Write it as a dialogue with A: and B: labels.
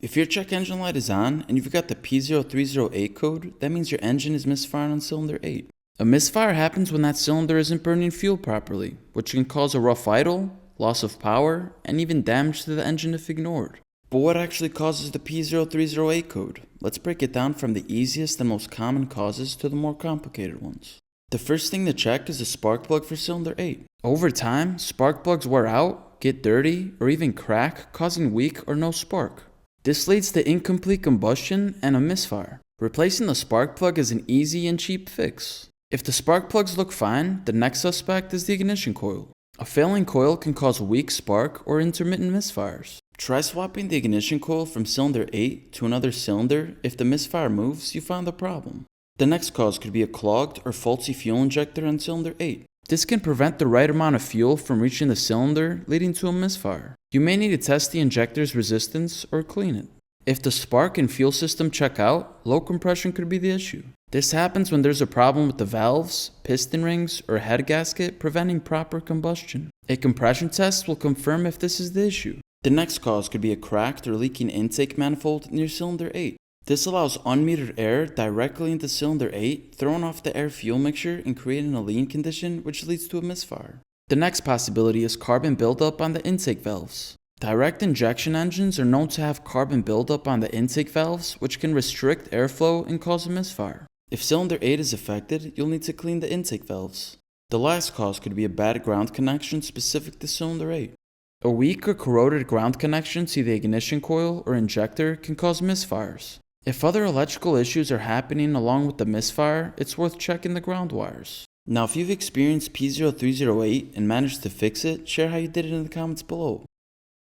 A: If your check engine light is on and you've got the P0308 code, that means your engine is misfiring on cylinder 8. A misfire happens when that cylinder isn't burning fuel properly, which can cause a rough idle, loss of power, and even damage to the engine if ignored. But what actually causes the P0308 code? Let's break it down from the easiest and most common causes to the more complicated ones. The first thing to check is the spark plug for cylinder 8. Over time, spark plugs wear out, get dirty, or even crack, causing weak or no spark. This leads to incomplete combustion and a misfire. Replacing the spark plug is an easy and cheap fix. If the spark plugs look fine, the next suspect is the ignition coil. A failing coil can cause weak spark or intermittent misfires. Try swapping the ignition coil from cylinder 8 to another cylinder. If the misfire moves, you found the problem. The next cause could be a clogged or faulty fuel injector on cylinder 8. This can prevent the right amount of fuel from reaching the cylinder, leading to a misfire. You may need to test the injector's resistance or clean it. If the spark and fuel system check out, low compression could be the issue. This happens when there's a problem with the valves, piston rings, or head gasket preventing proper combustion. A compression test will confirm if this is the issue. The next cause could be a cracked or leaking intake manifold near cylinder 8. This allows unmetered air directly into cylinder 8, throwing off the air-fuel mixture and creating a lean condition which leads to a misfire. The next possibility is carbon buildup on the intake valves. Direct injection engines are known to have carbon buildup on the intake valves, which can restrict airflow and cause a misfire. If cylinder 8 is affected, you'll need to clean the intake valves. The last cause could be a bad ground connection specific to cylinder 8. A weak or corroded ground connection to the ignition coil or injector can cause misfires. If other electrical issues are happening along with the misfire, it's worth checking the ground wires. Now, if you've experienced P0308 and managed to fix it, share how you did it in the comments below.